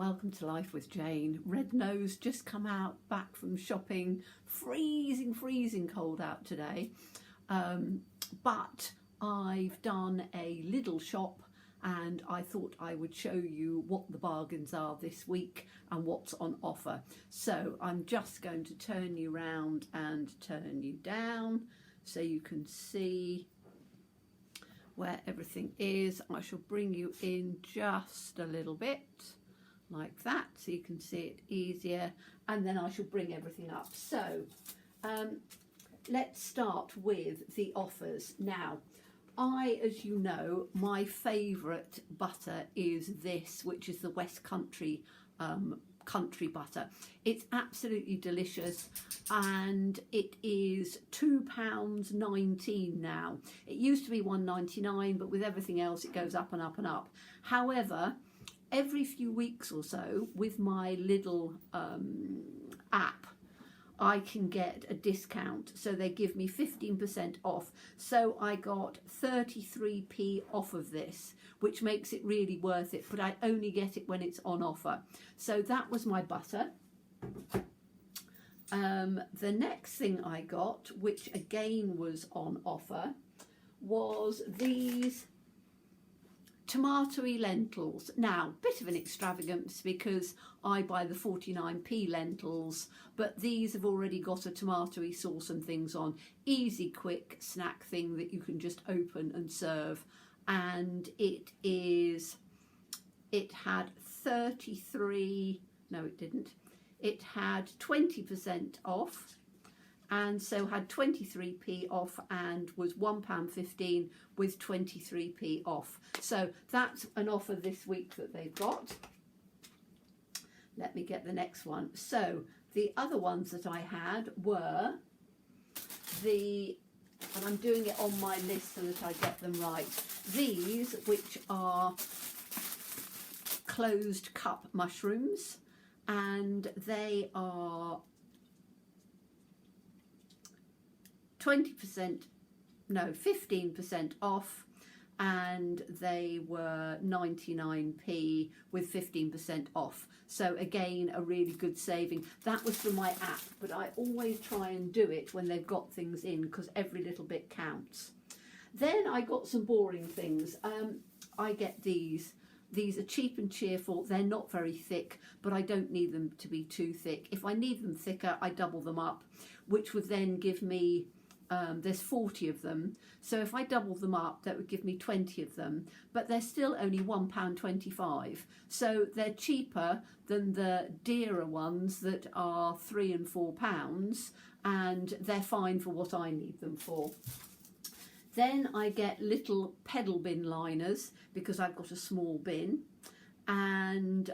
welcome to Life with Jane. Red nose, just come out back from shopping. Freezing cold out today. But I've done a Lidl shop and I thought I would show you what the bargains are this week and what's on offer. So I'm just going to turn you round and turn you down so you can see where everything is. I shall bring you in just a little bit like that so you can see it easier, and then I shall bring everything up. So let's start with the offers. Now, as you know, my favourite butter is this, which is the West Country country butter. It's absolutely delicious and it is £2.19 now. It used to be £1.99, but with everything else it goes up and up and up. However, every few weeks or so with my Lidl app, I can get a discount, so they give me 15% off. So I got 33p off of this, which makes it really worth it, but I only get it when it's on offer. So that was my butter. The next thing I got, which again was on offer, was these tomatoey lentils. Now, bit of an extravagance because I buy the 49p lentils, but these have already got a tomatoey sauce and things on. Easy, quick snack thing that you can just open and serve. And it had 33, no it didn't, it had 20% off, and so had 23p off and was £1.15 with 23p off. So that's an offer this week that they've got. Let me get the next one. So the other ones that I had were and I'm doing it on my list so that I get them right. These, which are closed cup mushrooms, and they are 15% off, and they were 99p with 15% off. So again, a really good saving. That was for my app, but I always try and do it when they've got things in because every little bit counts. Then I got some boring things. I get these. These are cheap and cheerful. They're not very thick, but I don't need them to be too thick. If I need them thicker, I double them up, which would then give me there's 40 of them, so if I double them up that would give me 20 of them, but they're still only £1.25, so they're cheaper than the dearer ones that are £3 and £4, and they're fine for what I need them for. Then I get little pedal bin liners because I've got a small bin, and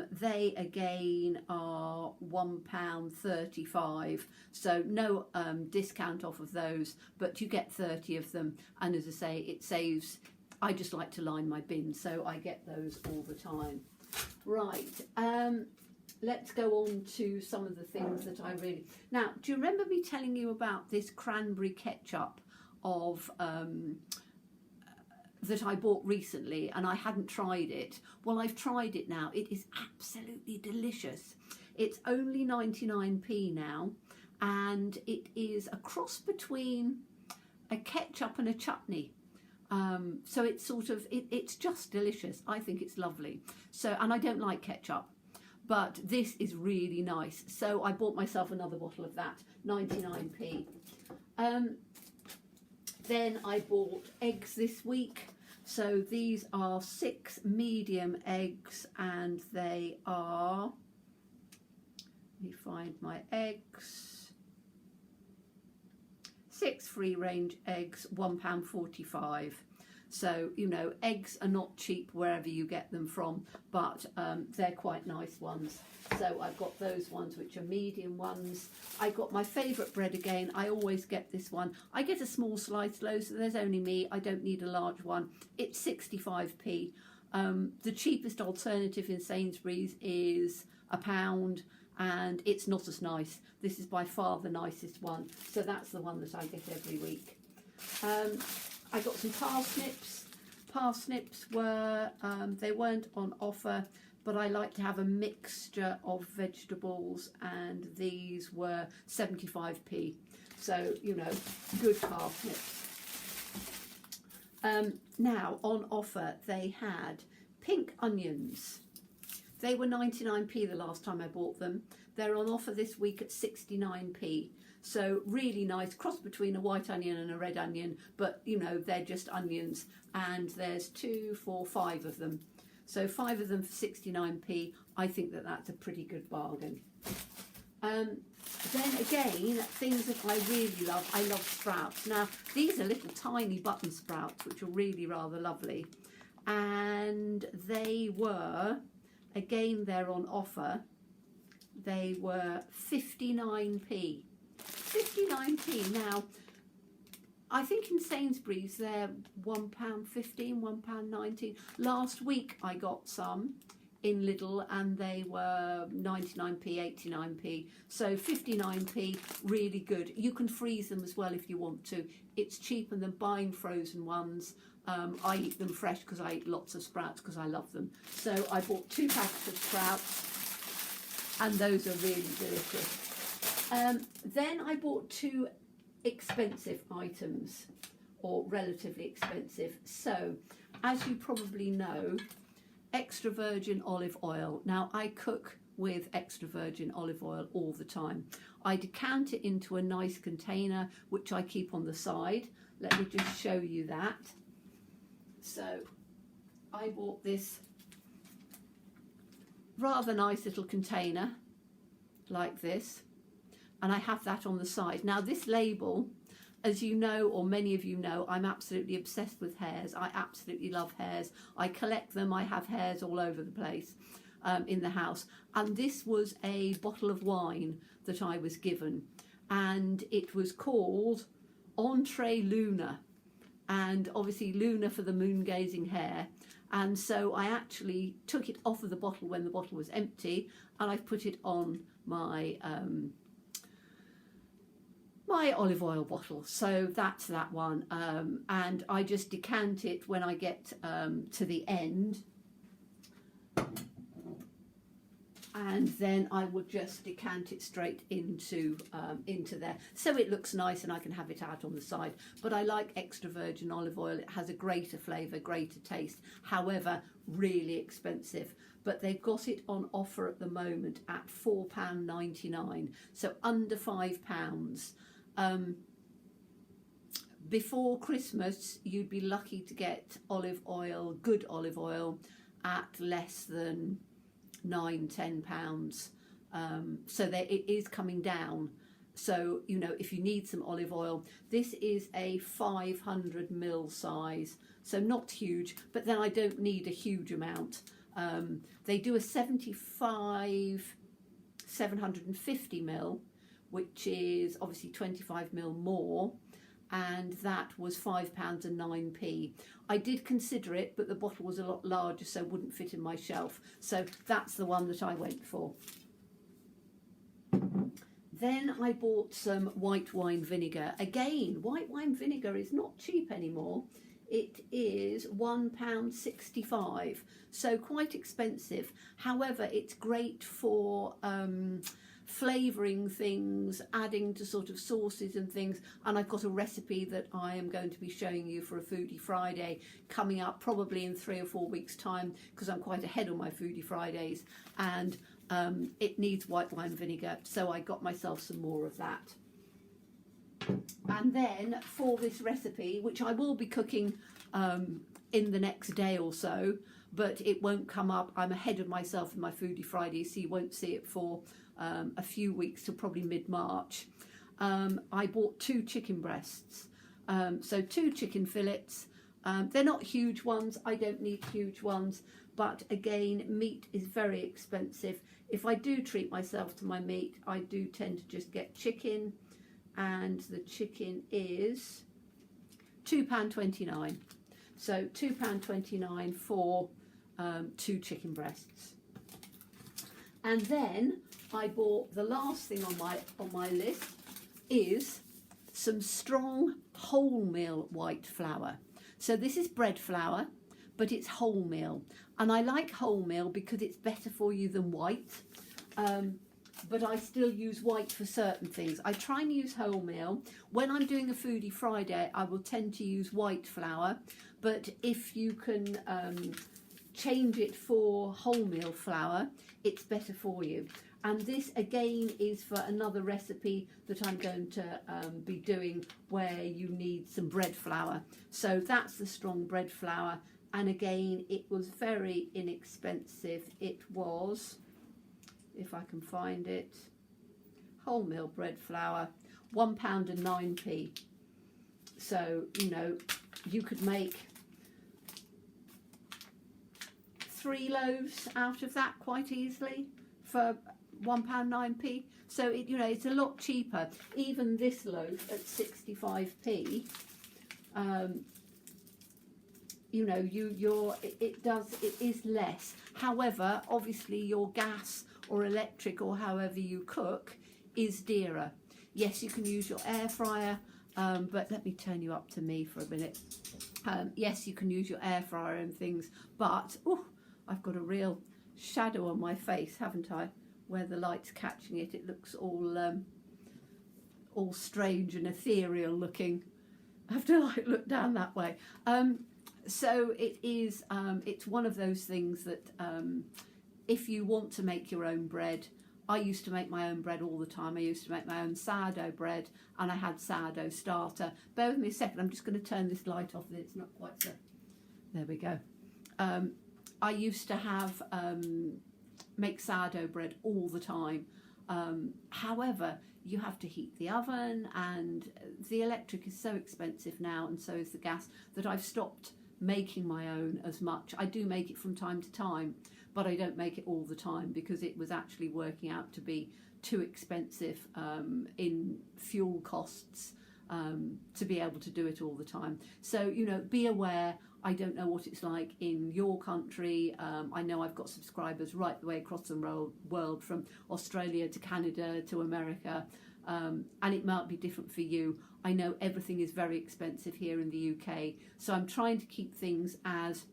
they again are £1.35, so no discount off of those, but you get 30 of them, and as I say, it saves. I just like to line my bin, so I get those all the time. Right, let's go on to some of the things that I really... Now, do you remember me telling you about this cranberry ketchup that I bought recently, and I hadn't tried it? Well, I've tried it now. It is absolutely delicious. It's only 99p now, and it is a cross between a ketchup and a chutney. So it's sort of, it's just delicious. I think it's lovely. So, and I don't like ketchup, but this is really nice. So I bought myself another bottle of that, 99p. Then I bought eggs this week. So these are 6 medium eggs, and they are, let me find my eggs, 6 free range eggs, £1.45. So, you know, eggs are not cheap wherever you get them from, but they're quite nice ones. So I've got those ones, which are medium ones. I got my favourite bread again. I always get this one. I get a small sliced loaf, so there's only me. I don't need a large one. It's 65p. The cheapest alternative in Sainsbury's is £1, and it's not as nice. This is by far the nicest one. So that's the one that I get every week. I got some parsnips. Parsnips were, they weren't on offer. but I like to have a mixture of vegetables, and these were 75p. So, you know, good parsnips. Now, on offer, they had pink onions. They were 99p the last time I bought them. They're on offer this week at 69p. So really nice, cross between a white onion and a red onion, but you know, they're just onions. And there's 2, 4, 5 of them. So 5 of them for 69p. I think that that's a pretty good bargain. Then again, things that I really love, I love sprouts. Now, these are little tiny button sprouts, which are really rather lovely. And they were, again, they're on offer. They were 59p. 59p. Now, I think in Sainsbury's they're £1.15, £1.19. Last week I got some in Lidl and they were 99p, 89p. So 59p, really good. You can freeze them as well if you want to. It's cheaper than buying frozen ones. I eat them fresh because I eat lots of sprouts because I love them. So I bought 2 packets of sprouts and those are really delicious. Then I bought 2 expensive items, or relatively expensive. So, as you probably know, extra virgin olive oil. Now, I cook with extra virgin olive oil all the time. I decant it into a nice container, which I keep on the side. Let me just show you that. So, I bought this rather nice little container like this, and I have that on the side. Now this label, as you know, or many of you know, I'm absolutely obsessed with hares. I absolutely love hares. I collect them. I have hares all over the place in the house. And this was a bottle of wine that I was given, and it was called Entree Luna, and obviously Luna for the moon gazing hare. And so I actually took it off of the bottle when the bottle was empty, and I put it on my my olive oil bottle. So that's that one, and I just decant it when I get to the end, and then I will just decant it straight into there, so it looks nice and I can have it out on the side. But I like extra virgin olive oil. It has a greater flavour, greater taste, however really expensive. But they've got it on offer at the moment at £4.99, so under £5. Before Christmas you'd be lucky to get olive oil, good olive oil, at less than £9–10. So it is coming down. So, you know, if you need some olive oil, this is a 500ml size, so not huge, but then I don't need a huge amount. They do a 750ml, which is obviously 25ml more, and that was £5.09. I did consider it, but the bottle was a lot larger, so it wouldn't fit in my shelf. So that's the one that I went for. Then I bought some white wine vinegar. Again, white wine vinegar is not cheap anymore. It is £1.65, so quite expensive. However, it's great for flavouring things, adding to sort of sauces and things. And I've got a recipe that I am going to be showing you for a Foodie Friday coming up probably in 3 or 4 weeks' time, because I'm quite ahead on my Foodie Fridays, and it needs white wine vinegar, so I got myself some more of that. And then for this recipe, which I will be cooking in the next day or so, but it won't come up, I'm ahead of myself in my Foodie Friday, so you won't see it for a few weeks till probably mid-March. I bought 2 chicken breasts, so 2 chicken fillets. They're not huge ones, I don't need huge ones, but again, meat is very expensive. If I do treat myself to my meat, I do tend to just get chicken, and the chicken is £2.29. So £2.29 for 2 chicken breasts. And then I bought, the last thing on my list is some strong wholemeal white flour. So this is bread flour, but it's wholemeal. And I like wholemeal because it's better for you than white. But I still use white for certain things. I try and use wholemeal. When I'm doing a Foodie Friday, I will tend to use white flour. But if you can change it for wholemeal flour, it's better for you. And this again is for another recipe that I'm going to be doing where you need some bread flour. So that's the strong bread flour. And again, it was very inexpensive. It was, if I can find it, wholemeal bread flour, £1.09. So, you know, you could make 3 loaves out of that quite easily for £1.09. So it, you know, it's a lot cheaper. Even this loaf at 65p, you know, it is less. However, obviously your gas or electric or however you cook is dearer. Yes, you can use your air fryer, but let me turn you up to me for a minute. Yes, you can use your air fryer and things, but I've got a real shadow on my face, haven't I? Where the light's catching it, it looks all strange and ethereal looking. I have to like look down that way. So it is. It's one of those things that if you want to make your own bread, I used to make my own bread all the time. I used to make my own sourdough bread, and I had sourdough starter. Bear with me a second. I'm just going to turn this light off. It's not quite so. There we go. I used to have make sourdough bread all the time. However, you have to heat the oven, and the electric is so expensive now, and so is the gas, that I've stopped making my own as much. I do make it from time to time, but I don't make it all the time because it was actually working out to be too expensive in fuel costs to be able to do it all the time. So, you know, be aware. I don't know what it's like in your country. I know I've got subscribers right the way across the world, from Australia to Canada to America, and it might be different for you. I know everything is very expensive here in the UK, so I'm trying to keep things as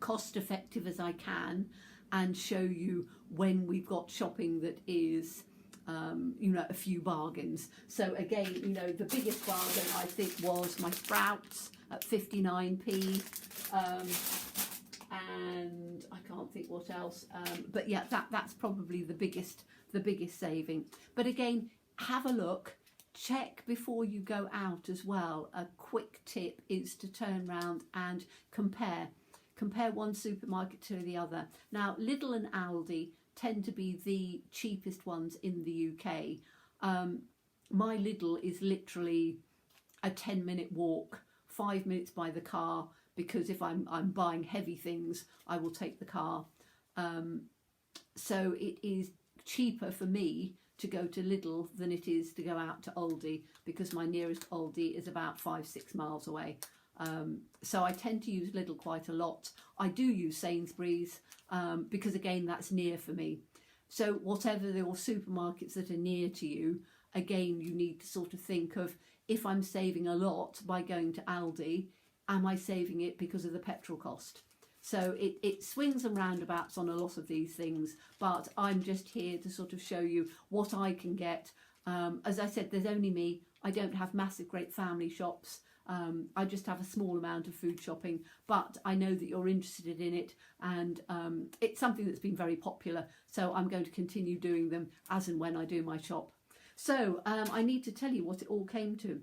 cost effective as I can and show you when we've got shopping that is you know, a few bargains. So again, you know, the biggest bargain I think was my sprouts at 59p, and I can't think what else, but yeah, that's probably the biggest saving. But again, have a look, check before you go out as well. A quick tip is to turn around and compare one supermarket to the other. Now, Lidl and Aldi tend to be the cheapest ones in the UK. My Lidl is literally a 10-minute walk, 5 minutes by the car, because if I'm buying heavy things, I will take the car. So it is cheaper for me to go to Lidl than it is to go out to Aldi, because my nearest Aldi is about 5-6 miles away. So I tend to use Lidl quite a lot. I do use Sainsbury's because again, that's near for me. So whatever your supermarkets that are near to you, again, you need to sort of think of, if I'm saving a lot by going to Aldi, am I saving it because of the petrol cost? So it swings and roundabouts on a lot of these things, but I'm just here to sort of show you what I can get. As I said, there's only me. I don't have massive great family shops. I just have a small amount of food shopping, but I know that you're interested in it, and it's something that's been very popular, so I'm going to continue doing them as and when I do my shop. So I need to tell you what it all came to.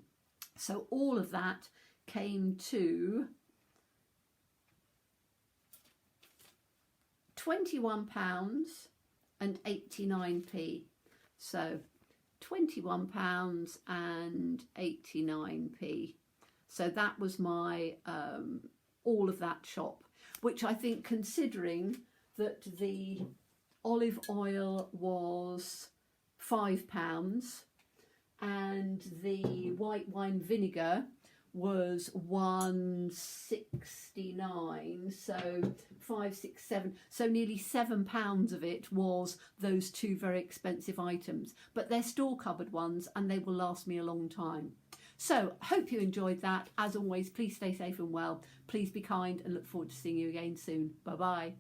So all of that came to £21.89. So £21.89. So that was my all of that shop, which I think, considering that the olive oil was £5 and the white wine vinegar was £1.69, so 5, 6, 7, so nearly £7 of it was those two very expensive items, but they're store cupboard ones and they will last me a long time. So hope you enjoyed that. As always, please stay safe and well. Please be kind and look forward to seeing you again soon. Bye bye.